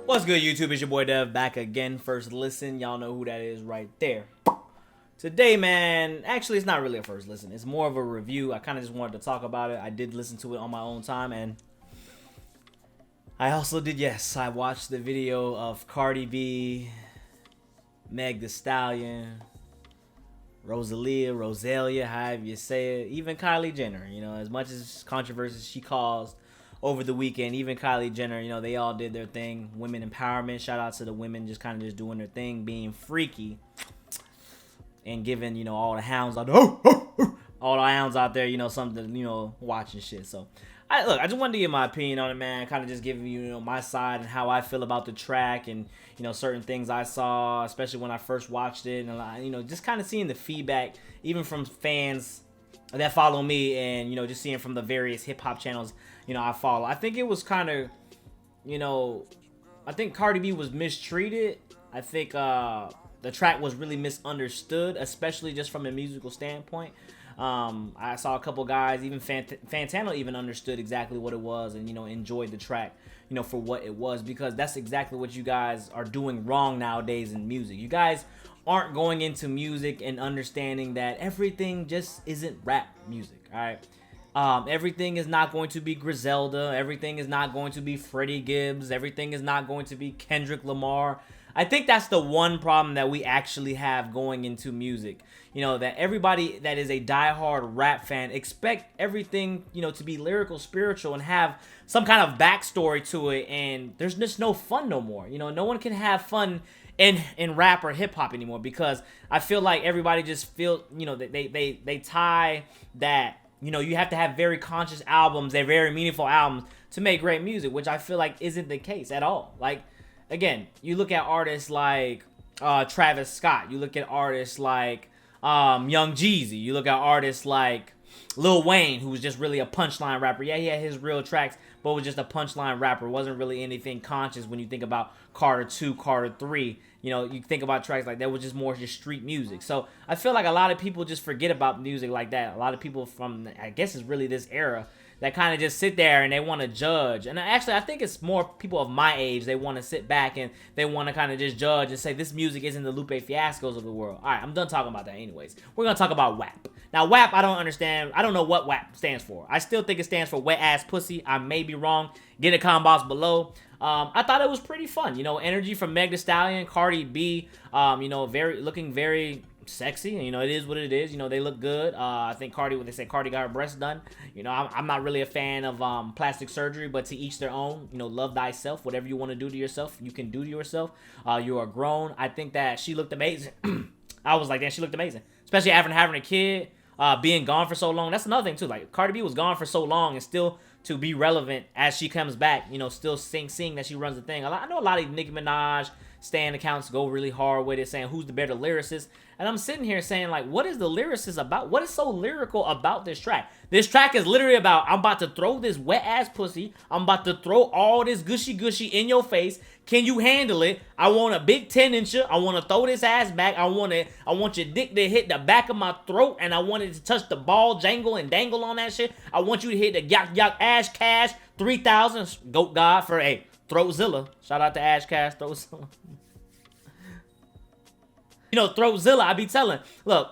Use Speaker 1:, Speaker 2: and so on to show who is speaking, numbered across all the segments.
Speaker 1: What's good, YouTube? It's your boy Dev back again. First listen, y'all know who that is right there. Today, man, actually it's not really a first listen. It's more of a review. I kind of just wanted to talk about it. I did listen to it on my own time, and I also did, yes, I watched the video of Cardi B, Meg Thee Stallion, Rosalia, however you say it, even Kylie Jenner. You know, as much as controversy she caused over the weekend, even Kylie Jenner, you know, they all did their thing. Women empowerment. Shout out to the women just kind of just doing their thing, being freaky, and giving, you know, all the hounds out there, all the hounds out there, you know, something to, you know, watching shit. So, I just wanted to give my opinion on it, man. Kind of just giving you, you know, my side and how I feel about the track, and, you know, certain things I saw, especially when I first watched it, and, you know, just kind of seeing the feedback, even from fans that follow me, and, you know, just seeing from the various hip hop channels, you know, I follow. I think it was kind of, you know, I think Cardi B was mistreated. I think the track was really misunderstood, especially just from a musical standpoint. I saw a couple guys, even Fantano even understood exactly what it was, and, you know, enjoyed the track, you know, for what it was, because that's exactly what you guys are doing wrong nowadays in music. You guys aren't going into music and understanding that everything just isn't rap music, all right? Everything is not going to be Griselda. Everything is not going to be Freddie Gibbs. Everything is not going to be Kendrick Lamar. I think that's the one problem that we actually have going into music. You know, that everybody that is a diehard rap fan expect everything, you know, to be lyrical, spiritual, and have some kind of backstory to it. And there's just no fun no more. You know, no one can have fun in rap or hip hop anymore, because I feel like everybody just feel, you know, they tie that, you know, you have to have very conscious albums, they're very meaningful albums to make great music, which I feel like isn't the case at all. Like, again, you look at artists like Travis Scott, you look at artists like Young Jeezy, you look at artists like Lil Wayne, who was just really a punchline rapper. Yeah, he had his real tracks, but was just a punchline rapper. Wasn't really anything conscious when you think about Carter 2, Carter 3. You know, you think about tracks like that was just more just street music. So I feel like a lot of people just forget about music like that. A lot of people from, I guess it's really this era, that kind of just sit there and they want to judge. And actually, I think it's more people of my age. They want to sit back and they want to kind of just judge and say this music isn't the Lupe Fiascos of the world. All right, I'm done talking about that anyways. We're going to talk about WAP. Now, WAP, I don't understand. I don't know what WAP stands for. I still think it stands for wet ass pussy. I may be wrong. Get a comment box below. I thought it was pretty fun. You know, energy from Meg Thee Stallion, Cardi B, you know, looking very sexy, and, you know, it is what it is. You know, they look good. I think Cardi, what they say, Cardi got her breasts done. You know, I'm not really a fan of plastic surgery, but to each their own. You know, love thyself. Whatever you want to do to yourself, you can do to yourself. You are grown. I think that she looked amazing. I was like, damn, she looked amazing, especially after having a kid, being gone for so long. That's another thing too. Like, Cardi B was gone for so long, and still to be relevant as she comes back, you know, still seeing that she runs the thing. I know a lot of Nicki Minaj stan accounts go really hard with it, saying who's the better lyricist. And I'm sitting here saying, like, what is the lyricist about? What is so lyrical about this track? This track is literally about, I'm about to throw this wet ass pussy. I'm about to throw all this gushy in your face. Can you handle it? I want a big 10-incher. I want to throw this ass back. I want your dick to hit the back of my throat, and I want it to touch the ball, jangle, and dangle on that shit. I want you to hit the yak Ash Cash 3000 Goat God for a Throatzilla. Shout out to Ash Cash, Throatzilla. You know, Throatzilla, I be telling, look,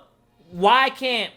Speaker 1: why can't,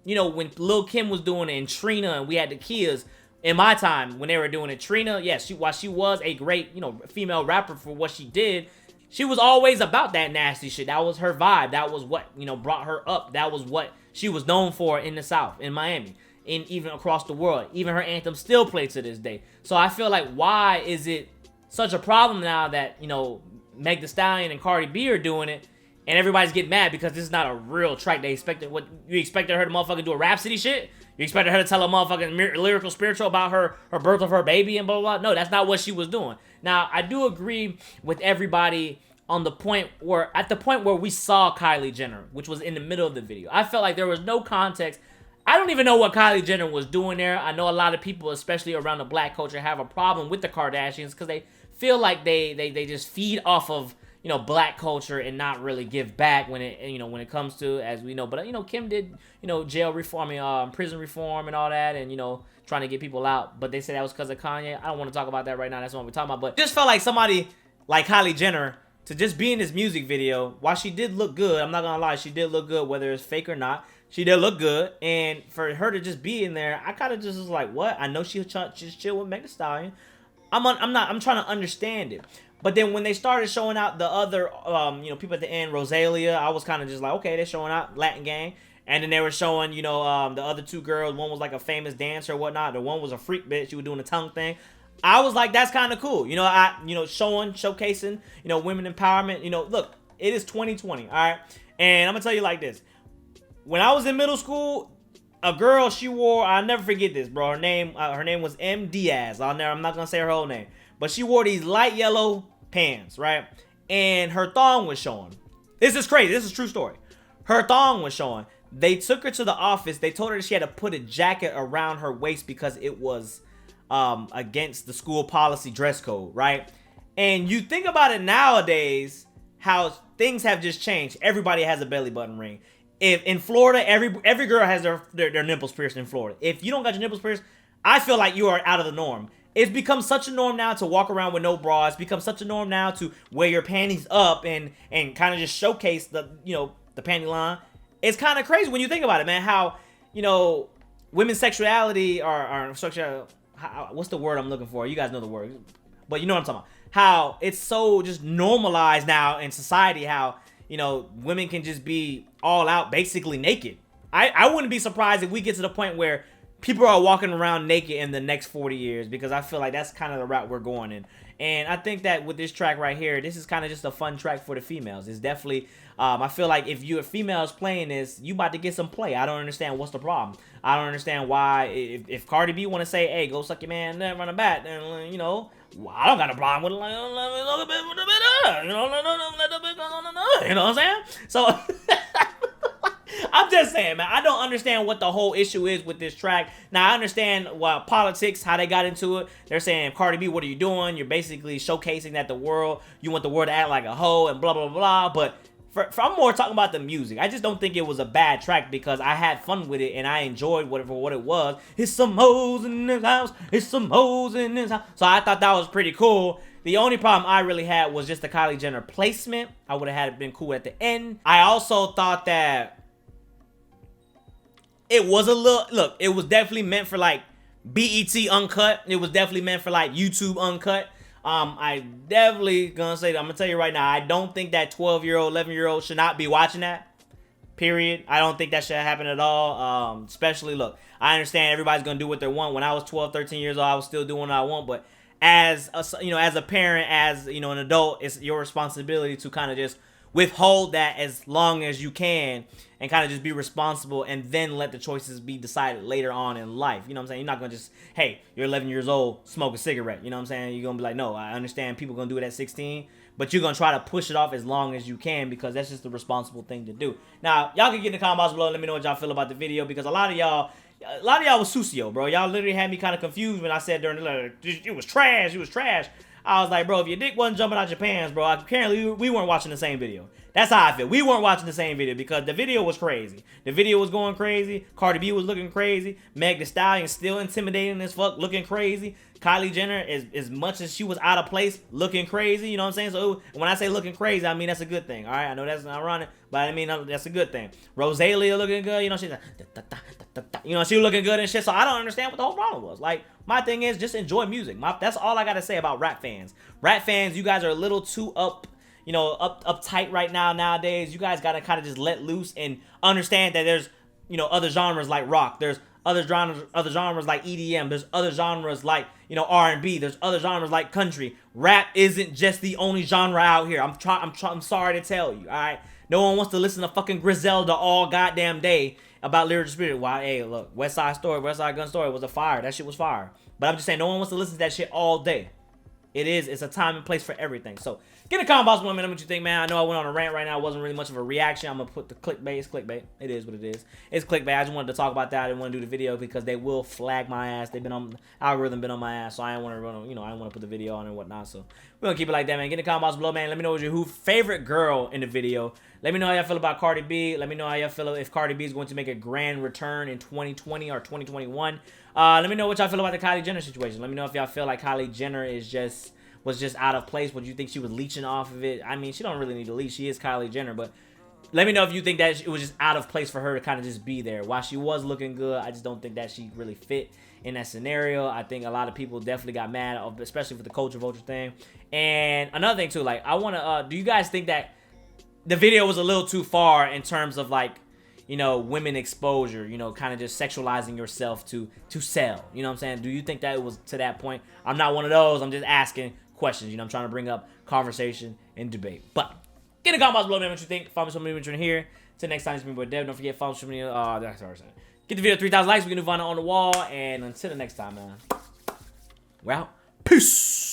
Speaker 1: you know, when Lil Kim was doing it, and Trina, and we had the kids in my time when they were doing it, Trina, yes, while she was a great, you know, female rapper for what she did, she was always about that nasty shit. That was her vibe. That was what, you know, brought her up. That was what she was known for in the South, in Miami, and even across the world. Even her anthem still played to this day. So I feel like, why is it such a problem now that, you know, Meg Thee Stallion and Cardi B are doing it, and everybody's getting mad because this is not a real track? They expected, what, you expected her to motherfucking do a Rhapsody shit? You expected her to tell a motherfucking lyrical spiritual about her birth of her baby and blah, blah, blah? No, that's not what she was doing. Now, I do agree with everybody on the point where, at the point where we saw Kylie Jenner, which was in the middle of the video. I felt like there was no context. I don't even know what Kylie Jenner was doing there. I know a lot of people, especially around the black culture, have a problem with the Kardashians because they feel like they just feed off of, you know, black culture and not really give back when it, you know, when it comes to, as we know. But, you know, Kim did, you know, jail reform, prison reform and all that, and, you know, trying to get people out. But they said that was because of Kanye. I don't want to talk about that right now. That's not what we're talking about. But just felt like somebody like Kylie Jenner to just be in this music video. While she did look good, I'm not gonna lie, she did look good, whether it's fake or not. She did look good, and for her to just be in there, I kind of just was like, what? I know she's chill with Meg Thee Stallion. I'm trying to understand it. But then when they started showing out the other, people at the end, Rosalia, I was kind of just like, okay, they're showing out Latin Gang. And then they were showing, the other two girls. One was like a famous dancer or whatnot. The one was a freak bitch. She was doing the tongue thing. I was like, that's kind of cool. Showcasing, women empowerment. Look, it is 2020, all right? And I'm going to tell you like this. When I was in middle school, a girl, she wore, I'll never forget this, bro. Her name was M. Diaz. I'm not going to say her whole name. But she wore these light yellow pants, right? And her thong was showing. This is crazy. This is a true story. Her thong was showing. They took her to the office. They told her that she had to put a jacket around her waist because it was against the school policy dress code, right? And you think about it nowadays, how things have just changed. Everybody has a belly button ring. If in Florida, every girl has their nipples pierced in Florida. If you don't got your nipples pierced, I feel like you are out of the norm. It's become such a norm now to walk around with no bra. It's become such a norm now to wear your panties up and kind of just showcase the panty line. It's kind of crazy when you think about it, man. How women's sexuality or sexual. What's the word I'm looking for? You guys know the word, but you know what I'm talking about. How it's so just normalized now in society. How women can just be all out, basically naked. I wouldn't be surprised if we get to the point where people are walking around naked in the next 40 years, because I feel like that's kind of the route we're going in. And I think that with this track right here, this is kind of just a fun track for the females. It's definitely, I feel like if you're females playing this, you about to get some play. I don't understand what's the problem. I don't understand why, if Cardi B want to say, hey, go suck your man, then run a bat, then, I don't got a problem with it. Like, you know what I'm saying? So, I'm just saying, man, I don't understand what the whole issue is with this track. Now, I understand politics, how they got into it. They're saying, Cardi B, what are you doing? You're basically showcasing that you want the world to act like a hoe and blah, blah, blah. But I'm more talking about the music. I just don't think it was a bad track because I had fun with it and I enjoyed what it was. It's some hoes in this house. It's some hoes in this house. So I thought that was pretty cool. The only problem I really had was just the Kylie Jenner placement. I would have had it been cool at the end. I also thought that it was it was definitely meant for like BET Uncut. It was definitely meant for like YouTube Uncut. I definitely gonna say that. I'm gonna tell you right now, I don't think that 12-year-old, 11-year-old should not be watching that. Period. I don't think that should happen at all. Especially, look, I understand everybody's gonna do what they want. When I was 12, 13 years old, I was still doing what I want. But as a parent, as an adult, it's your responsibility to kind of just withhold that as long as you can and kind of just be responsible and then let the choices be decided later on in life. You know what I'm saying? You're not going to just, hey, you're 11 years old, smoke a cigarette. You know what I'm saying? You're going to be like, no, I understand people going to do it at 16, but you're going to try to push it off as long as you can because that's just the responsible thing to do. Now, y'all can get in the comment box below and let me know what y'all feel about the video because a lot of y'all was Susio, bro. Y'all literally had me kind of confused when I said during the letter, it was trash, it was trash. I was like, bro, if your dick wasn't jumping out your pants, bro, apparently we weren't watching the same video. That's how I feel. We weren't watching the same video because the video was crazy. The video was going crazy. Cardi B was looking crazy. Meg Thee Stallion still intimidating as fuck, looking crazy. Kylie Jenner, as much as she was out of place, looking crazy. You know what I'm saying? So when I say looking crazy, I mean that's a good thing. All right, I know that's not ironic, but I mean that's a good thing. Rosalia looking good. You know, she's like, she was looking good and shit. So I don't understand what the whole problem was. Like, my thing is just enjoy music. That's all I gotta say about rap fans. Rap fans, you guys are a little too uptight right nowadays. You guys gotta kind of just let loose and understand that there's other genres like rock. There's other genres like EDM. There's other genres like R&B. There's other genres like country. Rap isn't just the only genre out here. I'm sorry to tell you. All right, no one wants to listen to fucking Griselda all goddamn day about Lyrical Spirit. Why? Hey, look, West Side Gun Story was a fire. That shit was fire. But I'm just saying, no one wants to listen to that shit all day. It's a time and place for everything. So get in the comment box below, man. What you think, man? I know I went on a rant right now. It wasn't really much of a reaction. I'm gonna put the clickbait. It's clickbait. It is what it is. It's clickbait. I just wanted to talk about that. I didn't want to do the video because they will flag my ass. They've been on algorithm, been on my ass. So I didn't want to run. I didn't want to put the video on and whatnot. So we're gonna keep it like that, man. Get in the comment box below, man. Let me know who's your favorite girl in the video. Let me know how y'all feel about Cardi B. Let me know how y'all feel if Cardi B is going to make a grand return in 2020 or 2021. Let me know what y'all feel about the Kylie Jenner situation. Let me know if y'all feel like Kylie Jenner is just was just out of place? Would you think she was leeching off of it? I mean, she don't really need to leech. She is Kylie Jenner, but let me know if you think that it was just out of place for her to kind of just be there. While she was looking good, I just don't think that she really fit in that scenario. I think a lot of people definitely got mad, especially for the culture vulture thing. And another thing too, like, I want to, do you guys think that the video was a little too far in terms of, like, you know, women exposure, you know, kind of just sexualizing yourself to sell? You know what I'm saying? Do you think that it was to that point? I'm not one of those. I'm just asking questions. You know, I'm trying to bring up conversation and debate. But get in the comments below, man, what you think. Follow me, somebody when you're here. Till next time, it's me, boy Dev. Don't forget, follow me. That's what I was saying. Get the video 3,000 likes. We can do Vana on the wall. And until the next time, man, we're out. Peace.